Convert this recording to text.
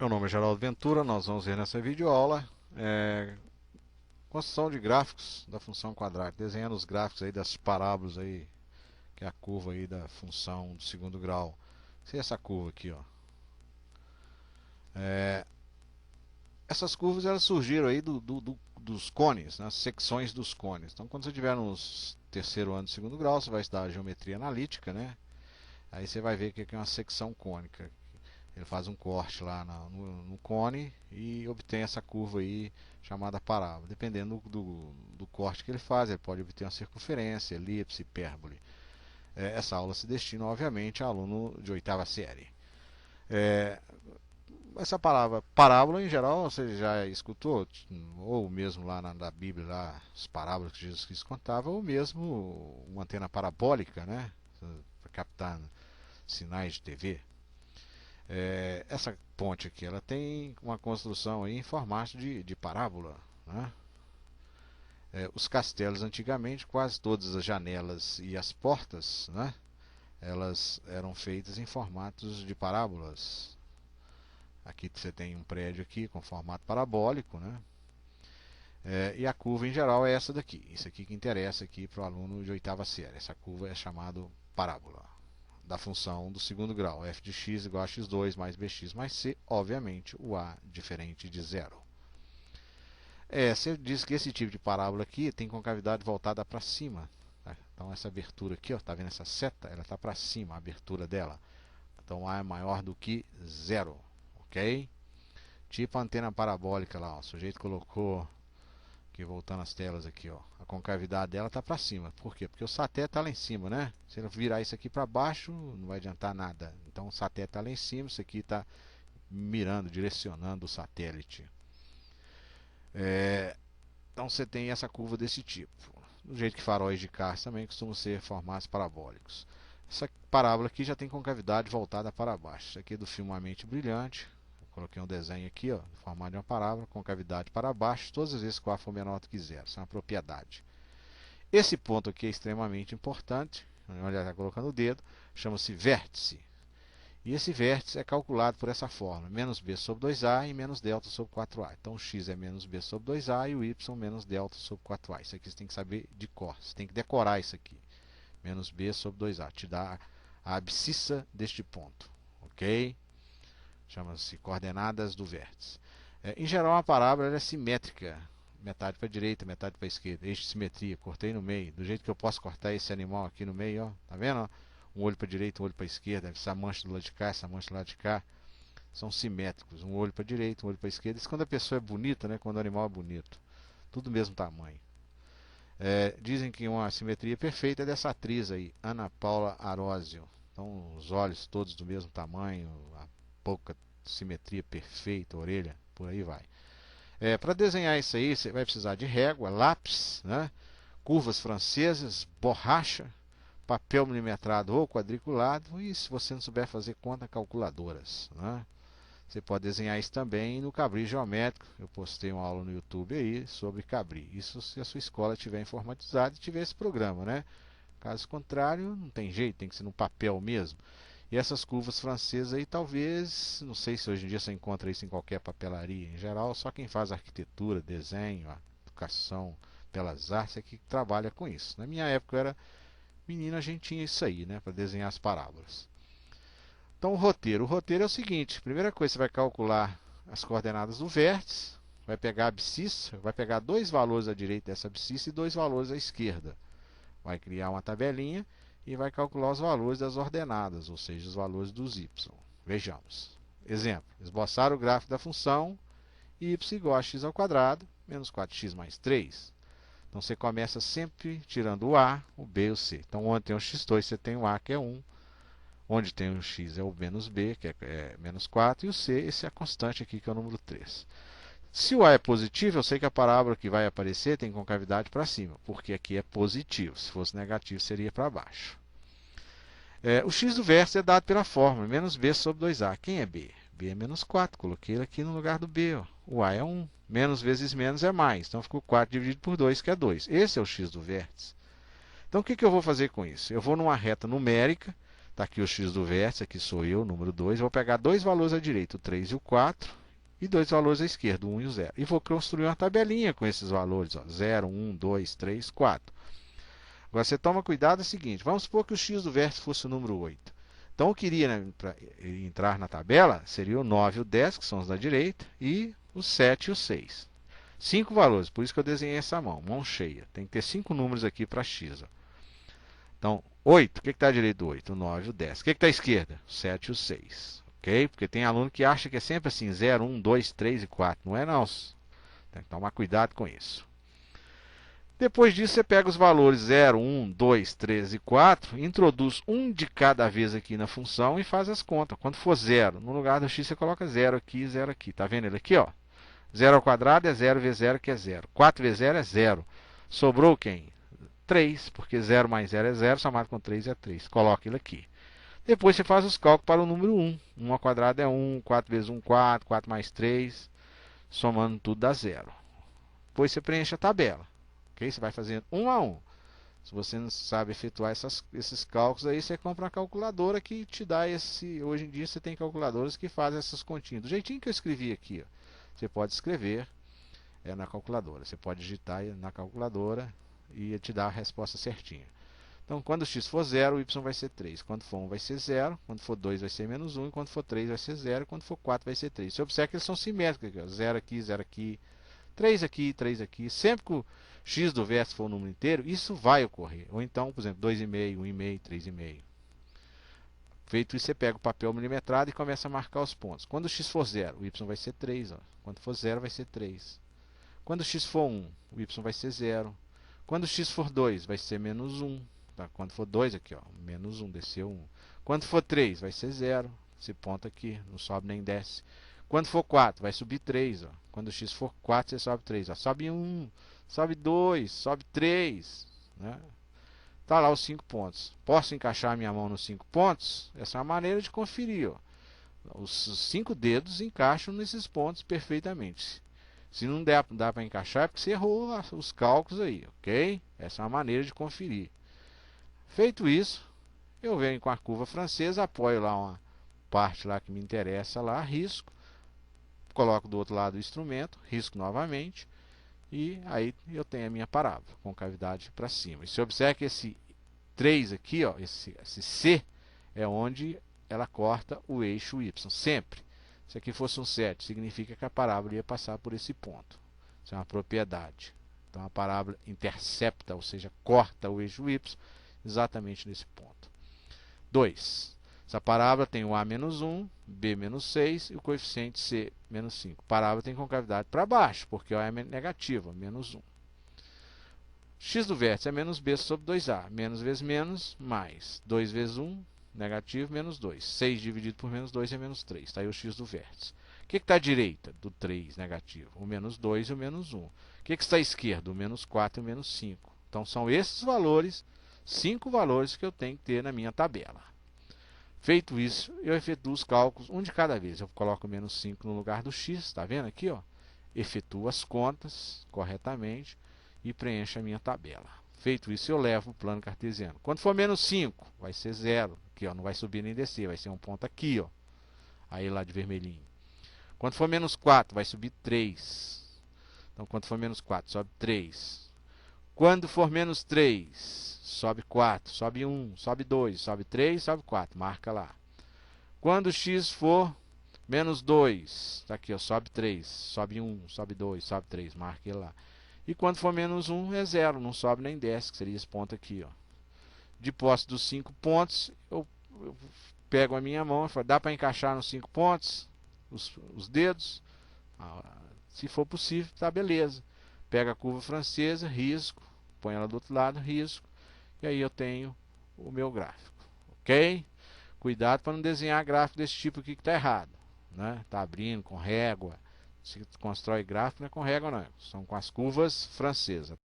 Meu nome é Geraldo Ventura, nós vamos ver nessa videoaula construção de gráficos da função quadrada, desenhando os gráficos aí das parábolas aí, que é a curva aí da função do segundo grau. Se essa curva aqui, ó. É, essas curvas elas surgiram aí dos cones, nas secções dos cones. Então, quando você estiver no terceiro ano do segundo grau, você vai estudar a geometria analítica, né? Aí você vai ver que aqui é uma secção cônica. Ele faz um corte lá no cone e obtém essa curva aí chamada parábola. Dependendo do corte que ele faz, ele pode obter uma circunferência, elipse, hipérbole. Essa aula se destina, obviamente, a aluno de oitava série. É, essa palavra parábola, em geral, você já escutou, ou mesmo lá na Bíblia, lá, as parábolas que Jesus Cristo contava, ou mesmo uma antena parabólica, né? Para captar sinais de TV. Essa ponte aqui, ela tem uma construção aí em formato de parábola, né? Os castelos antigamente, quase todas as janelas e as portas, né? Elas eram feitas em formatos de parábolas. Aqui você tem um prédio aqui com formato parabólico, né? E a curva em geral é essa daqui. Isso aqui que interessa aqui para o aluno de oitava série. Essa curva é chamada parábola da função do segundo grau, f de x igual a x2 mais bx mais c, obviamente o a diferente de zero. Você diz que esse tipo de parábola aqui tem concavidade voltada para cima. Tá? Então essa abertura aqui, está vendo essa seta? Ela está para cima, a abertura dela. Então a é maior do que zero, ok? Tipo a antena parabólica lá, ó. O sujeito colocou, aqui voltando as telas aqui, ó, a concavidade dela está para cima. Por quê? Porque o satélite está lá em cima, né? Se ele virar isso aqui para baixo, não vai adiantar nada. Então o satélite está lá em cima, isso aqui está mirando, direcionando o satélite. Então você tem essa curva desse tipo. Do jeito que faróis de carros também costumam ser formatos parabólicos. Essa parábola aqui já tem concavidade voltada para baixo. Isso aqui é do filme Uma Mente Brilhante. Eu coloquei um desenho aqui, ó, no formato de uma parábola, concavidade para baixo, todas as vezes que o A for menor do que zero. Isso é uma propriedade. Esse ponto aqui é extremamente importante. Onde ela está colocando o dedo, chama-se vértice. E esse vértice é calculado por essa fórmula, menos b sobre 2a e menos delta sobre 4a. Então o x é menos b sobre 2a e o y menos delta sobre 4a. Isso aqui você tem que saber de cor, você tem que decorar isso aqui. Menos b sobre 2a, te dá a abscissa deste ponto, ok? Chama-se coordenadas do vértice. Em geral, a parábola é simétrica, metade para a direita, metade para a esquerda, eixo de simetria, cortei no meio, do jeito que eu posso cortar esse animal aqui no meio, ó, tá vendo? Ó? Um olho para a direita, um olho para a esquerda, essa mancha do lado de cá, essa mancha do lado de cá, são simétricos, um olho para a direita, um olho para a esquerda. Isso quando a pessoa é bonita, né? Quando o animal é bonito, tudo do mesmo tamanho. Dizem que uma simetria perfeita é dessa atriz aí, Ana Paula Arósio. Então, os olhos todos do mesmo tamanho, a boca, simetria perfeita, a orelha, por aí vai. Para desenhar isso aí, você vai precisar de régua, lápis, né? Curvas francesas, borracha, papel milimetrado ou quadriculado e, se você não souber fazer conta, calculadoras, né? Você pode desenhar isso também no Cabri geométrico. Eu postei uma aula no YouTube aí sobre Cabri. Isso se a sua escola tiver informatizada e tiver esse programa, né? Caso contrário, não tem jeito, tem que ser no papel mesmo. E essas curvas francesas aí, talvez, não sei se hoje em dia você encontra isso em qualquer papelaria. Em geral, só quem faz arquitetura, desenho, educação, belas artes é que trabalha com isso. Na minha época eu era menino, a gente tinha isso aí, né? Para desenhar as parábolas. Então, o roteiro é o seguinte: primeira coisa, você vai calcular as coordenadas do vértice, vai pegar a abscissa, vai pegar dois valores à direita dessa abscissa e dois valores à esquerda. Vai criar uma tabelinha e vai calcular os valores das ordenadas, ou seja, os valores dos y. Vejamos. Exemplo: esboçar o gráfico da função y igual a x ao quadrado menos 4x mais 3. Então você começa sempre tirando o a, o b e o c. Então, onde tem o x2, você tem o a, que é 1. Onde tem o x é o menos b, que é menos 4, e o c, esse é a constante aqui, que é o número 3. Se o a é positivo, eu sei que a parábola que vai aparecer tem concavidade para cima, porque aqui é positivo. Se fosse negativo, seria para baixo. O x do vértice é dado pela fórmula, menos b sobre 2a. Quem é b? B é menos 4, coloquei ele aqui no lugar do b. Ó. O a é 1, menos vezes menos é mais, então ficou 4 dividido por 2, que é 2. Esse é o x do vértice. Então o que eu vou fazer com isso? Eu vou numa reta numérica. Está aqui o x do vértice, aqui sou eu, número 2. Vou pegar dois valores à direita, o 3 e o 4, e dois valores à esquerda, o 1 e o 0. E vou construir uma tabelinha com esses valores, ó, 0, 1, 2, 3, 4. Agora você toma cuidado, é o seguinte, vamos supor que o x do vértice fosse o número 8. Então eu queria, né, para entrar na tabela, seria o 9 e o 10, que são os da direita, e o 7 e o 6. 5 valores, por isso que eu desenhei essa mão cheia. Tem que ter 5 números aqui para x. Ó. Então, 8, o que está à direita do 8? O 9 e o 10. O que está à esquerda? O 7 e o 6. Ok? Porque tem aluno que acha que é sempre assim, 0, 1, 2, 3 e 4. Não é não. Tem que tomar cuidado com isso. Depois disso, você pega os valores 0, 1, 2, 3 e 4, introduz um de cada vez aqui na função e faz as contas. Quando for 0, no lugar do x você coloca 0 aqui e 0 aqui. Está vendo ele aqui? Ó? 0 ao quadrado é 0 vezes 0, que é 0. 4 vezes 0 é 0. Sobrou quem? 3, porque 0 mais 0 é 0, somado com 3 é 3. Coloca ele aqui. Depois você faz os cálculos para o número 1. 1 ao quadrado é 1, 4 vezes 1, 4, 4 mais 3, somando tudo dá 0. Depois você preenche a tabela. Okay? Você vai fazendo 1 a 1. Se você não sabe efetuar esses cálculos, aí você compra uma calculadora que te dá esse... Hoje em dia você tem calculadoras que fazem essas continhas. Do jeitinho que eu escrevi aqui, ó. Você pode escrever na calculadora. Você pode digitar na calculadora e te dá a resposta certinha. Então, quando x for 0, o y vai ser 3. Quando for 1, vai ser 0. Quando for 2, vai ser menos 1. E quando for 3, vai ser 0. Quando for 4, vai ser 3. Você observa que eles são simétricos. Aqui, ó. 0 aqui, 0 aqui. 3 aqui, 3 aqui. Sempre que o x do vértice for um número inteiro, isso vai ocorrer. Ou então, por exemplo, 2,5, 1,5, 3,5. Feito isso, você pega o papel milimetrado e começa a marcar os pontos. Quando o x for 0, o y vai ser 3. Ó. Quando for 0, vai ser 3. Quando o x for 1, o y vai ser 0. Quando o x for 2, vai ser menos 1. Tá? Quando for 2, aqui, ó, menos 1, desceu 1. Quando for 3, vai ser 0. Esse ponto aqui, não sobe nem desce. Quando for 4, vai subir 3. Ó. Quando o x for 4, você sobe 3. Ó. Sobe 1, sobe 2, sobe 3. Né? Tá lá os 5 pontos. Posso encaixar a minha mão nos 5 pontos? Essa é uma maneira de conferir. Ó. Os 5 dedos encaixam nesses pontos perfeitamente. Se não dá para encaixar, é porque você errou os cálculos aí, ok? Essa é uma maneira de conferir. Feito isso, eu venho com a curva francesa, apoio lá uma parte lá que me interessa, lá, risco. Coloco do outro lado o instrumento, risco novamente. E aí eu tenho a minha parábola, com cavidade para cima. E se observa que esse 3 aqui, ó, esse C, é onde ela corta o eixo Y, sempre. Se aqui fosse um 7, significa que a parábola ia passar por esse ponto. Isso é uma propriedade. Então a parábola intercepta, ou seja, corta o eixo Y exatamente nesse ponto. 2. Essa parábola tem o A menos 1, B menos 6 e o coeficiente C menos 5. A parábola tem concavidade para baixo, porque o A é negativo, menos 1. X do vértice é menos B sobre 2A. Menos vezes menos, mais. 2 vezes 1, negativo, menos 2. 6 dividido por menos 2 é menos 3. Está aí o x do vértice. O que está à direita do 3, negativo? O menos 2 e o menos 1. O que está à esquerda? O menos 4 e o menos 5. Então, são esses valores, 5 valores que eu tenho que ter na minha tabela. Feito isso, eu efetuo os cálculos, um de cada vez. Eu coloco o menos 5 no lugar do x, está vendo aqui? Ó? Efetuo as contas corretamente e preencho a minha tabela. Feito isso, eu levo o plano cartesiano. Quando for menos 5, vai ser 0. Aqui, ó, não vai subir nem descer, vai ser um ponto aqui. Ó. Aí lá de vermelhinho. Quando for menos 4, vai subir 3. Então, quando for menos 4, sobe 3. Quando for menos 3, sobe 4, sobe 1, sobe 2, sobe 3, sobe 4. Marca lá. Quando x for menos 2, tá aqui, ó, sobe 3, sobe 1, sobe 2, sobe 3. Marca ele lá. E quando for menos 1, é 0, não sobe nem desce, que seria esse ponto aqui. Ó. De posse dos 5 pontos, eu pego a minha mão e falo, dá para encaixar nos 5 pontos, os dedos? Se for possível, tá beleza. Pega a curva francesa, risco, põe ela do outro lado, risco, e aí eu tenho o meu gráfico. Ok? Cuidado para não desenhar gráfico desse tipo aqui que está errado. Né? Tá abrindo com régua. Se constrói gráfico, não é com régua, não. São com as curvas francesas.